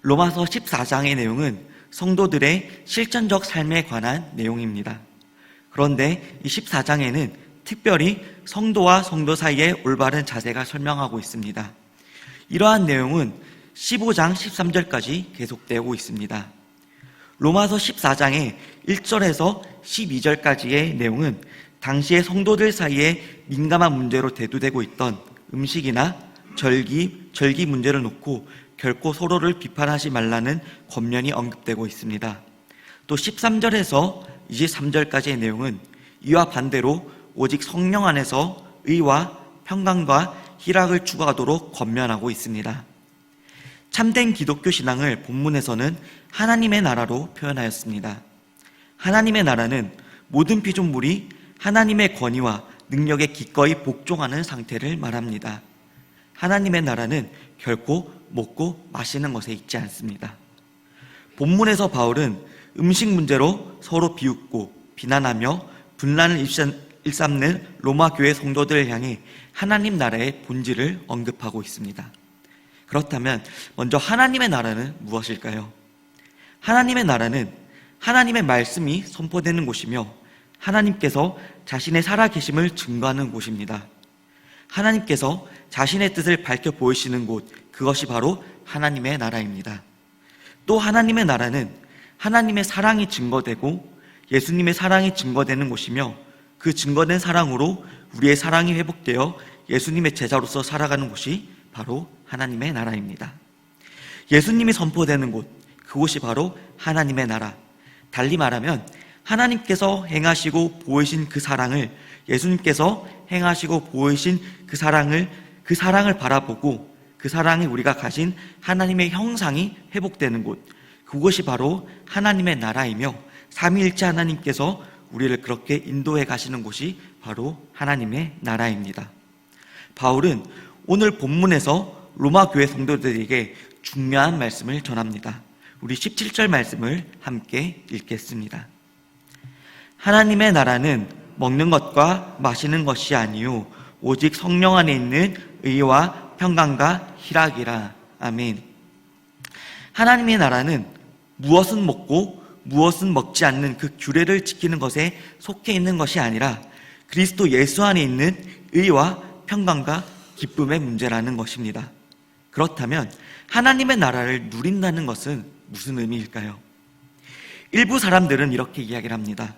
로마서 14장의 내용은 성도들의 실천적 삶에 관한 내용입니다. 그런데 이 14장에는 특별히 성도와 성도 사이의 올바른 자세가 설명하고 있습니다. 이러한 내용은 15장 13절까지 계속되고 있습니다. 로마서 14장의 1절에서 12절까지의 내용은 당시의 성도들 사이에 민감한 문제로 대두되고 있던 음식이나 절기 문제를 놓고 결코 서로를 비판하지 말라는 권면이 언급되고 있습니다. 또 13절에서 23절까지의 내용은 이와 반대로 오직 성령 안에서 의와 평강과 희락을 추구하도록 권면하고 있습니다. 참된 기독교 신앙을 본문에서는 하나님의 나라로 표현하였습니다. 하나님의 나라는 모든 피조물이 하나님의 권위와 능력에 기꺼이 복종하는 상태를 말합니다. 하나님의 나라는 결코 먹고 마시는 것에 있지 않습니다. 본문에서 바울은 음식 문제로 서로 비웃고 비난하며 분란을 일삼는 로마 교회 성도들을 향해 하나님 나라의 본질을 언급하고 있습니다. 그렇다면 먼저 하나님의 나라는 무엇일까요? 하나님의 나라는 하나님의 말씀이 선포되는 곳이며 하나님께서 자신의 살아계심을 증거하는 곳입니다. 하나님께서 자신의 뜻을 밝혀 보이시는 곳, 그것이 바로 하나님의 나라입니다. 또 하나님의 나라는 하나님의 사랑이 증거되고 예수님의 사랑이 증거되는 곳이며 그 증거된 사랑으로 우리의 사랑이 회복되어 예수님의 제자로서 살아가는 곳이 바로 하나님의 나라입니다. 예수님이 선포되는 곳, 그곳이 바로 하나님의 나라. 달리 말하면 하나님께서 행하시고 보이신 그 사랑을, 예수님께서 행하시고 보이신 그 사랑을 바라보고 그 사랑이 우리가 가진 하나님의 형상이 회복되는 곳, 그곳이 바로 하나님의 나라이며 삼위일체 하나님께서 우리를 그렇게 인도해 가시는 곳이 바로 하나님의 나라입니다. 바울은 오늘 본문에서 로마 교회 성도들에게 중요한 말씀을 전합니다. 우리 17절 말씀을 함께 읽겠습니다. 하나님의 나라는 먹는 것과 마시는 것이 아니요 오직 성령 안에 있는 의와 평강과 희락이라. 아멘. 하나님의 나라는 무엇은 먹고 무엇은 먹지 않는 그 규례를 지키는 것에 속해 있는 것이 아니라 그리스도 예수 안에 있는 의와 평강과 기쁨의 문제라는 것입니다. 그렇다면 하나님의 나라를 누린다는 것은 무슨 의미일까요? 일부 사람들은 이렇게 이야기를 합니다.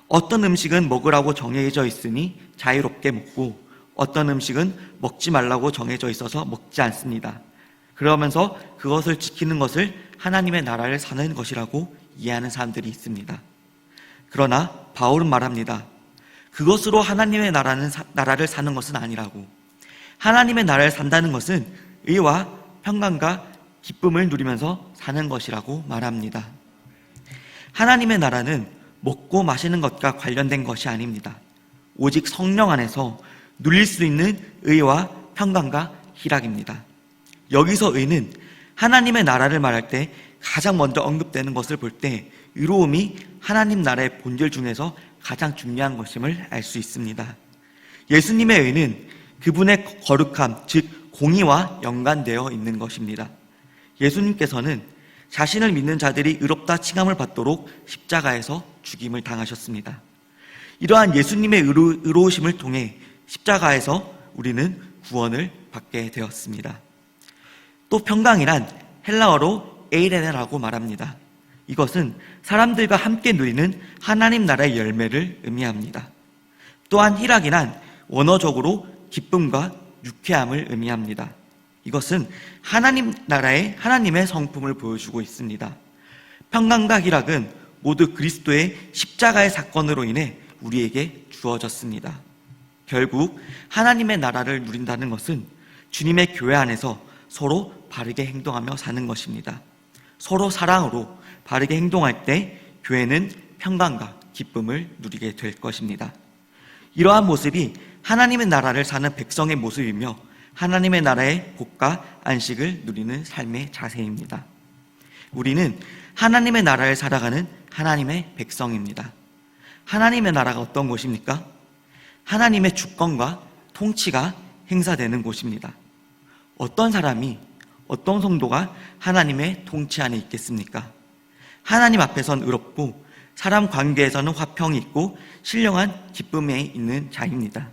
어떤 음식은 먹으라고 정해져 있으니 자유롭게 먹고 어떤 음식은 먹지 말라고 정해져 있어서 먹지 않습니다. 그러면서 그것을 지키는 것을 하나님의 나라를 사는 것이라고 이해하는 사람들이 있습니다. 그러나 바울은 말합니다. 그것으로 하나님의 나라를 사는 것은 아니라고. 하나님의 나라를 산다는 것은 의와 평강과 기쁨을 누리면서 사는 것이라고 말합니다. 하나님의 나라는 먹고 마시는 것과 관련된 것이 아닙니다. 오직 성령 안에서 누릴 수 있는 의와 평강과 희락입니다. 여기서 의는 하나님의 나라를 말할 때 가장 먼저 언급되는 것을 볼 때 의로움이 하나님 나라의 본질 중에서 가장 중요한 것임을 알 수 있습니다. 예수님의 의는 그분의 거룩함, 즉 공의와 연관되어 있는 것입니다. 예수님께서는 자신을 믿는 자들이 의롭다 칭함을 받도록 십자가에서 죽임을 당하셨습니다. 이러한 예수님의 의로우심을 통해 십자가에서 우리는 구원을 받게 되었습니다. 또 평강이란 헬라어로 에이레네라고 말합니다. 이것은 사람들과 함께 누리는 하나님 나라의 열매를 의미합니다. 또한 희락이란 원어적으로 기쁨과 유쾌함을 의미합니다. 이것은 하나님 나라의 하나님의 성품을 보여주고 있습니다. 평강과 희락은 모두 그리스도의 십자가의 사건으로 인해 우리에게 주어졌습니다. 결국 하나님의 나라를 누린다는 것은 주님의 교회 안에서 서로 바르게 행동하며 사는 것입니다. 서로 사랑으로 바르게 행동할 때 교회는 평강과 기쁨을 누리게 될 것입니다. 이러한 모습이 하나님의 나라를 사는 백성의 모습이며 하나님의 나라의 복과 안식을 누리는 삶의 자세입니다. 우리는 하나님의 나라를 살아가는 하나님의 백성입니다. 하나님의 나라가 어떤 곳입니까? 하나님의 주권과 통치가 행사되는 곳입니다. 어떤 사람이 어떤 성도가 하나님의 통치 안에 있겠습니까? 하나님 앞에선 의롭고 사람 관계에서는 화평이 있고 신령한 기쁨에 있는 자입니다.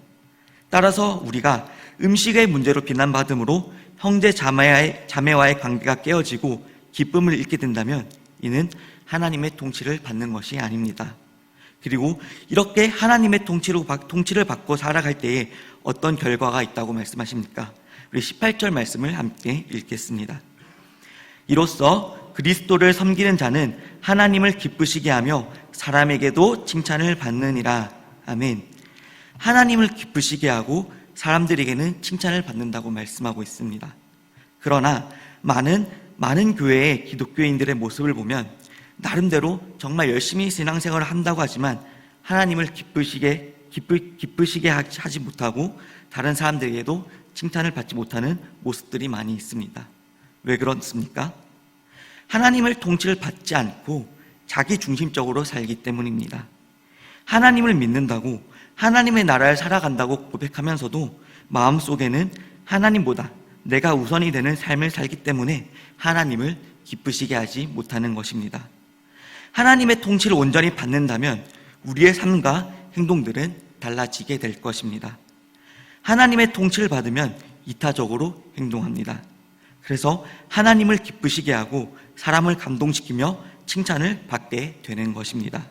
따라서 우리가 음식의 문제로 비난받음으로 형제 자매와의 관계가 깨어지고 기쁨을 잃게 된다면 이는 하나님의 통치를 받는 것이 아닙니다. 그리고 이렇게 하나님의 통치를 받고 살아갈 때에 어떤 결과가 있다고 말씀하십니까? 우리 18절 말씀을 함께 읽겠습니다. 이로써 그리스도를 섬기는 자는 하나님을 기쁘시게 하며 사람에게도 칭찬을 받느니라. 아멘. 하나님을 기쁘시게 하고 사람들에게는 칭찬을 받는다고 말씀하고 있습니다. 그러나 많은 교회의 기독교인들의 모습을 보면 나름대로 정말 열심히 신앙생활을 한다고 하지만 하나님을 기쁘시게 하지 못하고 다른 사람들에게도 칭찬을 받지 못하는 모습들이 많이 있습니다. 왜 그렇습니까? 하나님을 통치를 받지 않고 자기 중심적으로 살기 때문입니다. 하나님을 믿는다고 하나님의 나라를 살아간다고 고백하면서도 마음속에는 하나님보다 내가 우선이 되는 삶을 살기 때문에 하나님을 기쁘시게 하지 못하는 것입니다. 하나님의 통치를 온전히 받는다면 우리의 삶과 행동들은 달라지게 될 것입니다. 하나님의 통치를 받으면 이타적으로 행동합니다. 그래서 하나님을 기쁘시게 하고 사람을 감동시키며 칭찬을 받게 되는 것입니다.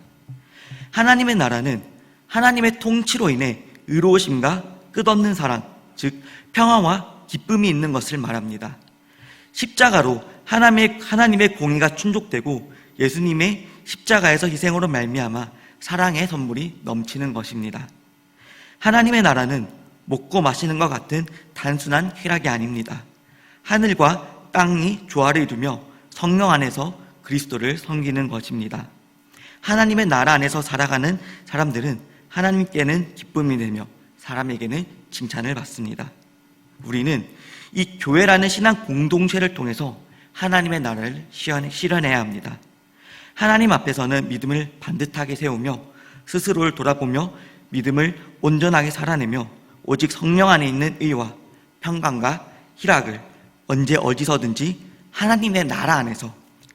하나님의 나라는 하나님의 통치로 인해 의로우심과 끝없는 사랑, 즉 평화와 기쁨이 있는 것을 말합니다. 십자가로 하나님의 공의가 충족되고 예수님의 십자가에서 희생으로 말미암아 사랑의 선물이 넘치는 것입니다. 하나님의 나라는 먹고 마시는 것 같은 단순한 쾌락이 아닙니다. 하늘과 땅이 조화를 이루며 성령 안에서 그리스도를 섬기는 것입니다. 하나님의 나라 안에서 살아가는 사람들은 하나님께는 기쁨이 되며 사람에게는 칭찬을 받습니다. 우리는 이 교회라는 신앙 공동체를 통해서 하나님의 나라를 실현해야 합니다. 하나님 앞에서는 믿음을 반듯하게 세우며 스스로를 돌아보며 믿음을 온전하게 살아내며 오직 성령 안에 있는 의와 평강과 희락을 언제 어디서든지 하나님의 나라 안에서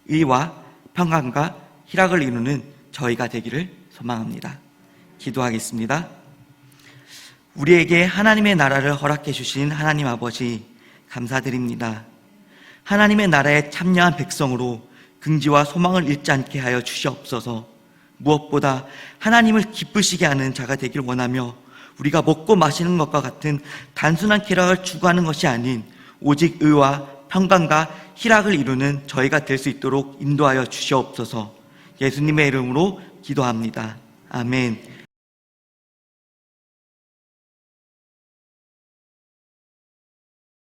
의와 평강과 희락을 이루는 저희가 되기를 소망합니다. 기도하겠습니다. 우리에게 하나님의 나라를 허락해 주신 하나님 아버지 감사드립니다. 하나님의 나라에 참여한 백성으로 긍지와 소망을 잃지 않게 하여 주시옵소서. 무엇보다 하나님을 기쁘시게 하는 자가 되길 원하며 우리가 먹고 마시는 것과 같은 단순한 쾌락을 추구하는 것이 아닌 오직 의와 평강과 희락을 이루는 저희가 될 수 있도록 인도하여 주시옵소서. 예수님의 이름으로 기도합니다. 아멘.